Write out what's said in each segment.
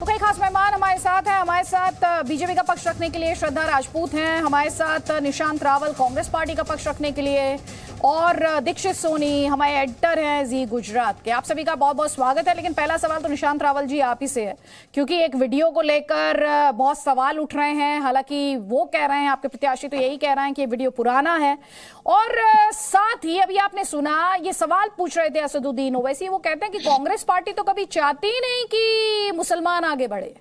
तो कई खास मेहमान हमारे साथ हैं। हमारे साथ बीजेपी का पक्ष रखने के लिए श्रद्धा राजपूत हैं, हमारे साथ निशांत रावल कांग्रेस पार्टी का पक्ष रखने के लिए, और दीक्षित सोनी हमारे एडिटर हैं जी गुजरात के। आप सभी का बहुत बहुत स्वागत है। लेकिन पहला सवाल तो निशांत रावल जी आप ही से है, क्योंकि एक वीडियो को लेकर बहुत सवाल उठ रहे हैं। हालांकि वो कह रहे हैं, आपके प्रत्याशी तो यही कह रहे हैं कि ये वीडियो पुराना है, और साथ ही अभी आपने सुना ये सवाल पूछ रहे थे असदुद्दीन ओवैसी। वो कहते हैं कि कांग्रेस पार्टी तो कभी चाहती ही नहीं कि मुसलमान आगे बढ़े।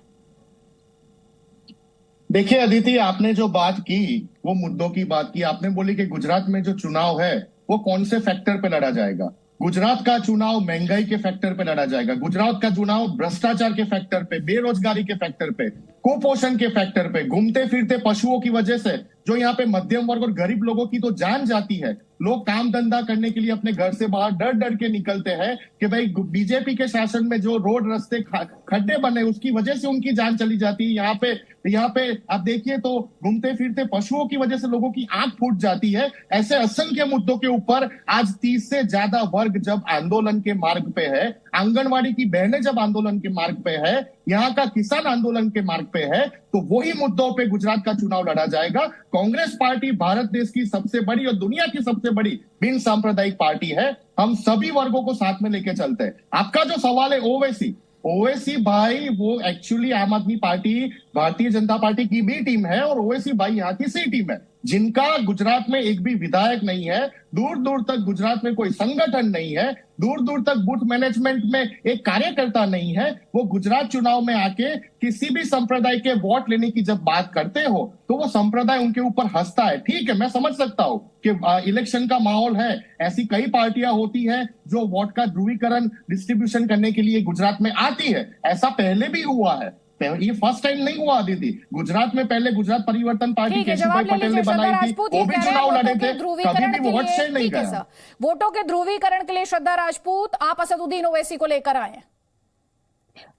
देखिए अदिति, आपने जो बात की वो मुद्दों की बात की। आपने बोली कि गुजरात में जो चुनाव है वो कौन से फैक्टर पे लड़ा जाएगा। गुजरात का चुनाव महंगाई के फैक्टर पे लड़ा जाएगा। गुजरात का चुनाव भ्रष्टाचार के फैक्टर पे, बेरोजगारी के फैक्टर पे, कुपोषण के फैक्टर पे, घूमते फिरते पशुओं की वजह से जो यहाँ पे मध्यम वर्ग और गरीब लोगों की तो जान जाती है। लोग काम धंधा करने के लिए अपने घर से बाहर डर डर के निकलते हैं कि भाई बीजेपी के शासन में जो रोड रास्ते खड्डे बने उसकी वजह से उनकी जान चली जाती है। यहाँ पे आप देखिए तो घूमते फिरते पशुओं की वजह से लोगों की आंख फूट जाती है। ऐसे असंख्य मुद्दों के ऊपर आज 30 से ज्यादा वर्ग जब आंदोलन के मार्ग पे है, आंगनवाड़ी की बहनें जब आंदोलन के मार्ग पे है, यहाँ का किसान आंदोलन के मार्ग पे है, तो वही मुद्दों पे गुजरात का चुनाव लड़ा जाएगा। कांग्रेस पार्टी भारत देश की सबसे बड़ी और दुनिया की सबसे बड़ी बिन सांप्रदायिक पार्टी है। हम सभी वर्गों को साथ में लेके चलते हैं। आपका जो सवाल है ओवैसी भाई, वो एक्चुअली आम आदमी पार्टी भारतीय जनता पार्टी की भी टीम है, और ओवैसी भाई यहाँ की सी टीम है, जिनका गुजरात में एक भी विधायक नहीं है। दूर दूर तक गुजरात में कोई संगठन नहीं है, दूर दूर तक बूथ मैनेजमेंट में एक कार्यकर्ता नहीं है। वो गुजरात चुनाव में आके किसी भी संप्रदाय के वोट लेने की जब बात करते हो तो वो संप्रदाय उनके ऊपर हंसता है। ठीक है, मैं समझ सकता हूं कि इलेक्शन का माहौल है, ऐसी कई पार्टियां होती हैं जो वोट का ध्रुवीकरण डिस्ट्रीब्यूशन करने के लिए गुजरात में आती है। ऐसा पहले भी हुआ है, ये फर्स्ट टाइम नहीं हुआ दीदी। गुजरात में पहले गुजरात परिवर्तन पार्टी केशुभाई पटेल ने बनाई थी, वो भी चुनाव लड़े थे, कभी भी वोट शेयर नहीं गया। वोटों के ध्रुवीकरण के लिए श्रद्धा राजपूत, आप असदुद्दीन ओवैसी को लेकर आए।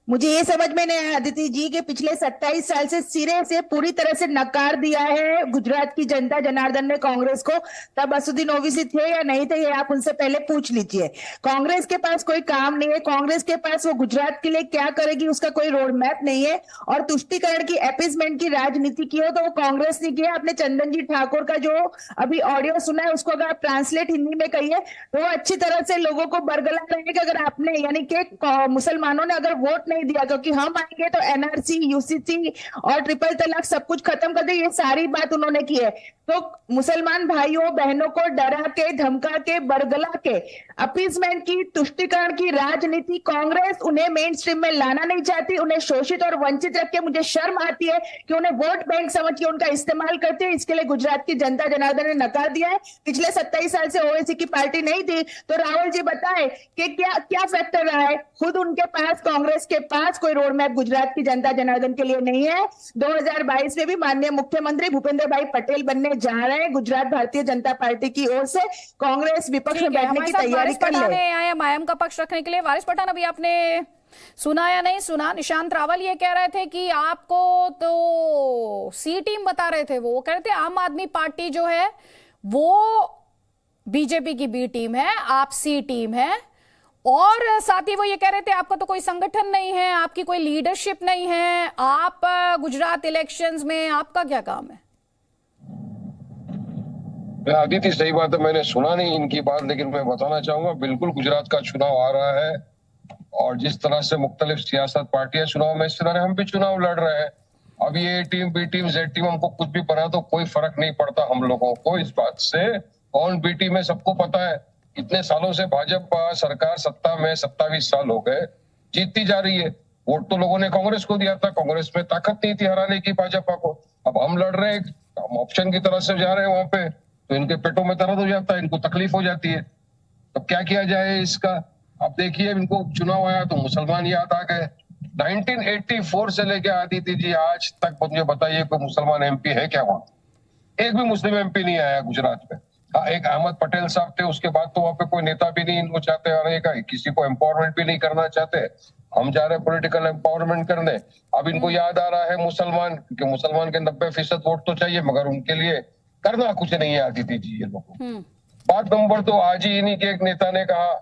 मुझे ये समझ में नहीं आया अदिति जी के पिछले 27 साल से सिरे से पूरी तरह से नकार दिया है गुजरात की जनता जनार्दन ने कांग्रेस को। तब असदुद्दीन ओवैसी थे या नहीं थे ये आप उनसे पहले पूछ लीजिए। कांग्रेस के पास कोई काम नहीं है, कांग्रेस के पास वो गुजरात के लिए क्या करेगी उसका कोई रोड मैप नहीं है। और तुष्टीकरण की, अपीसमेंट की राजनीति की हो तो वो कांग्रेस ने किया। आपने चंदन जी ठाकुर का जो अभी ऑडियो सुना है उसको अगर आप ट्रांसलेट हिंदी में कहिए तो वो अच्छी तरह से लोगों को बरगला रहे हैं कि अगर आपने, यानी कि मुसलमानों ने अगर वोट दिया क्योंकि हम आएंगे तो एनआरसी, यूसीसी और ट्रिपल तलाक सब कुछ खत्म कर दे, ये सारी बात उन्होंने की है। तो मुसलमान भाइयों बहनों को डरा के, धमका के, बरगला के, अपीसमेंट की, तुष्टीकरण की राजनीति कांग्रेस उन्हें मेन स्ट्रीम में लाना नहीं चाहती। उन्हें शोषित और वंचित रख के मुझे शर्म आती है कि उन्हें वोट बैंक समझ के उनका इस्तेमाल करते हैं। इसके लिए गुजरात की जनता जनार्दन ने नकार दिया है। पिछले 27 साल से ओवैसी की पार्टी नहीं थी, तो राहुल जी बताएं कि क्या फैक्टर रहा है। खुद उनके पास, कांग्रेस के पास कोई रोड मैप गुजरात की जनता जनार्दन के लिए नहीं है। 2022 में भी माननीय मुख्यमंत्री भूपेंद्र भाई पटेल बनने जा रहे हैं गुजरात भारतीय जनता पार्टी की ओर से। कांग्रेस विपक्ष में बैठने की तैयारी कर ले। आए मायम का पक्ष रखने के लिए। वारिस पठान, अभी आपने सुना या नहीं सुना, निशांत रावल ये कह रहे थे कि आपको तो सी टीम बता रहे थे। वो कह रहे थे आम आदमी पार्टी जो है वो बीजेपी की बी टीम है, आप सी टीम है। और साथ ही वो ये कह रहे थे आपका तो कोई संगठन नहीं है, आपकी कोई लीडरशिप नहीं है, आप गुजरात इलेक्शंस में आपका क्या काम है। आदित्य, सही बात है, मैंने सुना नहीं इनकी बात, लेकिन मैं बताना चाहूंगा बिल्कुल गुजरात का चुनाव आ रहा है, और जिस तरह से मुख्तलिफ सियासत पार्टियां चुनाव में, इस तरह हम भी चुनाव लड़ रहे हैं। अब ये team, B team, Z team, हमको कुछ भी बना तो कोई फर्क नहीं पड़ता हम लोगों को इस बात से। कौन बी टीम है सबको पता है। इतने सालों से भाजपा सरकार सत्ता में 27 साल हो गए, जीतती जा रही है। वोट तो लोगों ने कांग्रेस को दिया था, कांग्रेस में ताकत नहीं थी हराने की भाजपा को। अब हम लड़ रहे हैं, हम ऑप्शन की तरफ से जा रहे हैं वहां पे, तो इनके पेटों में दर्द हो जाता है, इनको तकलीफ हो जाती है। तो क्या किया जाए इसका। अब देखिए, इनको चुनाव आया तो मुसलमान याद आ गए। 1984 से लेके आदित्य जी आज तक मुझे बताइए कोई मुसलमान एमपी है क्या वहां? एक भी मुस्लिम एमपी नहीं आया गुजरात में। हाँ, एक अहमद पटेल साहब थे, उसके बाद तो वहां पे कोई नेता भी नहीं इनको चाहते आने का, किसी को एम्पावरमेंट भी नहीं करना चाहते। हम जा रहे हैं पॉलिटिकल एम्पावरमेंट करने। अब इनको याद आ रहा है मुसलमान, क्योंकि मुसलमान के 90% वोट तो चाहिए, मगर उनके लिए करना कुछ नहीं है आदित्य जी ये लोगों को। बात नंबर 2, आज ही इन्हीं के एक नेता ने कहा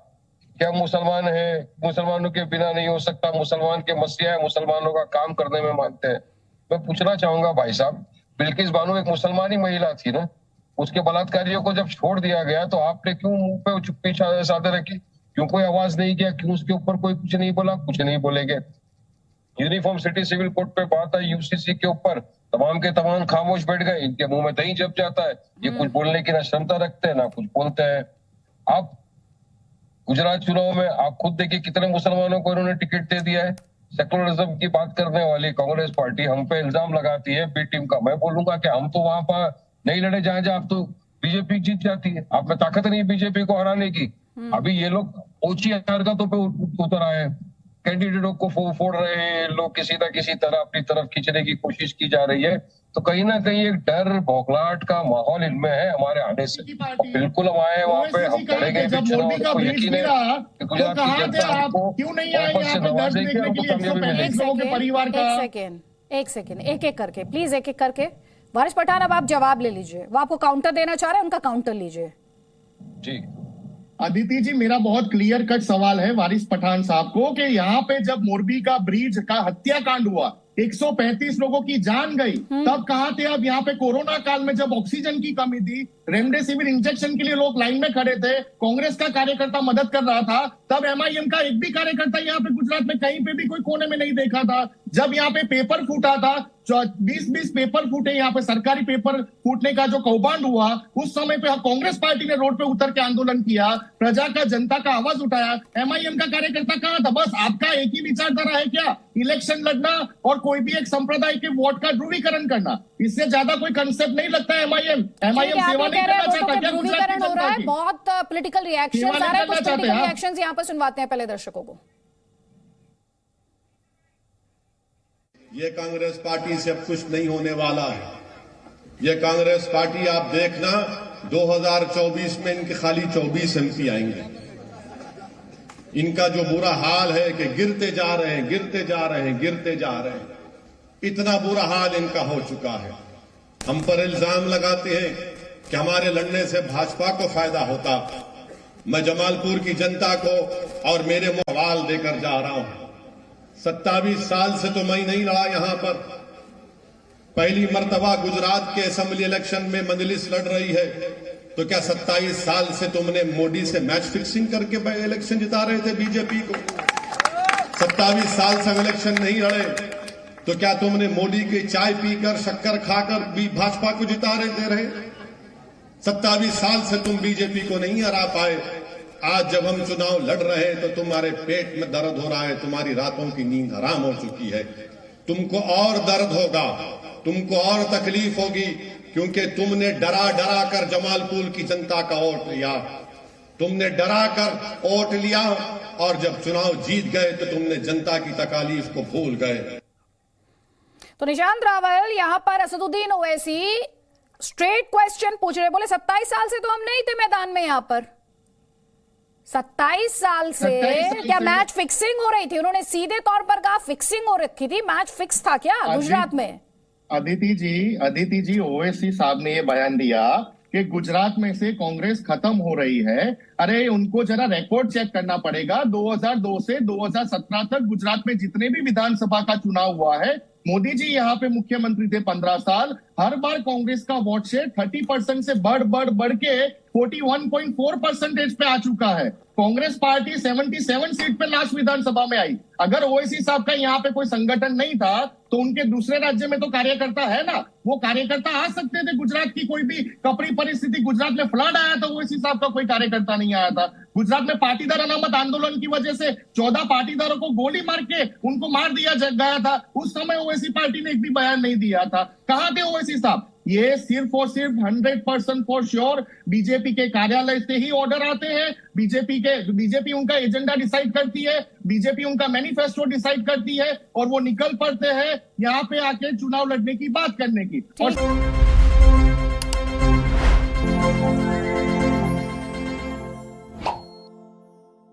क्या मुसलमान है, मुसलमानों के बिना नहीं हो सकता, मुसलमान के मसीहा है, मुसलमानों का काम करने में मानते हैं। मैं पूछना चाहूंगा भाई साहब, बिल्किस बानो एक मुसलमानी महिला थी ना, उसके बलात्कारियों को जब छोड़ दिया गया तो आपने क्यों मुंह पे चुप्पी साधे रखी? क्यों कोई आवाज नहीं किया? क्यों उसके ऊपर कोई कुछ नहीं बोला? कुछ नहीं बोलेंगे। यूनिफॉर्म सिटी सिविल कोड पे बात आई यूसीसी के ऊपर, तमाम के तमाम खामोश बैठ गए। इनके मुंह में दही जम जाता है, ये कुछ बोलने की ना क्षमता रखते हैं ना कुछ बोलते हैं। आप गुजरात चुनाव में आप खुद देखिए कितने मुसलमानों को इन्होंने टिकट दे दिया है। सेकुलरिज्म की बात करने वाली कांग्रेस पार्टी हम पे इल्जाम लगाती है बी टीम का। मैं बोलूंगा कि हम तो वहां पर नहीं लड़े जहां जहां आप तो बीजेपी जीत जाती है। आप में ताकत नहीं बीजेपी को हराने की। अभी ये लोग ऊंची हरकतों पे उतर आए हैं, कैंडिडेटों को फोड़ रहे हैं लोग, किसी न किसी तरह अपनी तरफ खींचने की कोशिश की जा रही है। तो कहीं ना कहीं एक डर बौखलाहट का माहौल इनमें है हमारे आने से। बिल्कुल हम आए वहां पे, हम लड़ेंगे भी चुनाव, हमको यकीन है कि गुजरात की जनता हमको वापस से नवाजेगी, हमको कामयाबी मिलेगी। एक सेकेंड एक एक करके प्लीज, एक एक करके। वारिस पठान अब आप जवाब ले लीजिए, वो आपको काउंटर देना चाह रहे हैं, उनका काउंटर लीजिए जी। अदिति जी, मेरा बहुत क्लियर कट सवाल है वारिस पठान साहब को कि यहाँ पे जब मोरबी का ब्रिज का हत्याकांड हुआ, 135 लोगों की जान गई, तब कहां थे आप? यहाँ पे कोरोना काल में जब ऑक्सीजन की कमी थी, रेमडेसिविर इंजेक्शन के लिए लोग लाइन में खड़े थे, कांग्रेस का कार्यकर्ता मदद कर रहा था, तब एमआईएम का एक भी कार्यकर्ता यहाँ पे गुजरात में कहीं पे भी कोई कोने में नहीं देखा था। जब यहाँ पे पेपर फूटा था, 20-20 पेपर फूटे, यहाँ पे सरकारी पेपर फूटने का जो कौभांड हुआ, उस समय पे कांग्रेस पार्टी ने रोड पे उतर के आंदोलन किया, प्रजा का, जनता का आवाज उठाया। एमआईएम का कार्यकर्ता कहां था? बस आपका एक ही विचारधारा है क्या? इलेक्शन लड़ना और कोई भी एक संप्रदाय के वोट का ध्रुवीकरण करना, इससे ज्यादा कोई कंसेप्ट नहीं लगता है एमआईएम सेवा नहीं करना चाहता क्या? ध्रुवीकरण हो रहा है, बहुत पॉलिटिकल रिएक्शन आ रहे हैं, कुछ पॉलिटिकल रिएक्शंस यहाँ पर सुनवाते हैं पहले दर्शकों को। ये कांग्रेस पार्टी से अब कुछ नहीं होने वाला है। ये कांग्रेस पार्टी आप देखना 2024 में इनके खाली 24 एमपी आएंगे। इनका जो बुरा हाल है कि गिरते जा रहे हैं, गिरते जा रहे हैं, गिरते जा रहे हैं, इतना बुरा हाल इनका हो चुका है। हम पर इल्जाम लगाते हैं कि हमारे लड़ने से भाजपा को फायदा होता। मैं जमालपुर की जनता को और मेरे सवाल देकर जा रहा हूं। 27 साल से तो मैं नहीं लड़ा यहां पर। पहली मर्तबा गुजरात के असेंबली इलेक्शन में मजलिस लड़ रही है, तो क्या 27 साल से तुमने मोदी से मैच फिक्सिंग करके इलेक्शन जिता रहे थे बीजेपी को? 27 साल से इलेक्शन नहीं लड़े तो क्या तुमने मोदी की चाय पीकर, शक्कर खाकर भी भाजपा को जिता रहे? 27 साल से तुम बीजेपी को नहीं हरा पाए। आज जब हम चुनाव लड़ रहे हैं तो तुम्हारे पेट में दर्द हो रहा है, तुम्हारी रातों की नींद हराम हो चुकी है। तुमको और दर्द होगा, तुमको और तकलीफ होगी, क्योंकि तुमने डरा डरा कर जमालपुर की जनता का वोट लिया। तुमने डरा कर वोट लिया और जब चुनाव जीत गए तो तुमने जनता की तकालीफ को भूल गए। तो निशांत रावल यहाँ पर असदुद्दीन ओवैसी स्ट्रेट क्वेश्चन पूछ रहे, बोले 27 साल से तो हम नहीं थे मैदान में। यहाँ पर 27 साल से क्या मैच फिक्सिंग हो रही थी? उन्होंने सीधे तौर पर कहा फिक्सिंग हो रखी थी, मैच फिक्स था क्या गुजरात में? अदिति जी, ओवैसी साहब ने ये बयान दिया कि गुजरात में से कांग्रेस खत्म हो रही है। अरे उनको जरा रिकॉर्ड चेक करना पड़ेगा। 2002 से 2017 तक गुजरात में जितने भी विधानसभा का चुनाव हुआ है, मोदी जी यहाँ पे मुख्यमंत्री थे 15 साल, हर बार कांग्रेस का वोट शेयर 30% से बढ़ के 41.4% पे आ चुका है। कांग्रेस पार्टी 77 सीट पे लास्ट विधानसभा में आई। अगर ओवैसी साहब का यहाँ पे कोई संगठन नहीं था तो उनके दूसरे राज्य में तो कार्यकर्ता है ना, वो कार्यकर्ता आ सकते थे। गुजरात की कोई भी कपरी परिस्थिति, गुजरात में फ्लड आया था, ओवैसी साहब का कोई कार्यकर्ता नहीं आया था। गुजरात में पाटीदार अनामत आंदोलन की वजह से 14 पाटीदारों को गोली मार के उनको मार दिया गया था। उस समय ओवैसी पार्टी ने एक भी बयान नहीं दिया था। कहां थे ओवैसी साहब? ये सिर्फ और सिर्फ 100% फॉर श्योर बीजेपी के कार्यालय से ही ऑर्डर आते हैं। बीजेपी उनका एजेंडा डिसाइड करती है, बीजेपी उनका मैनिफेस्टो डिसाइड करती है और वो निकल पड़ते हैं यहाँ पे आके चुनाव लड़ने की बात करने की।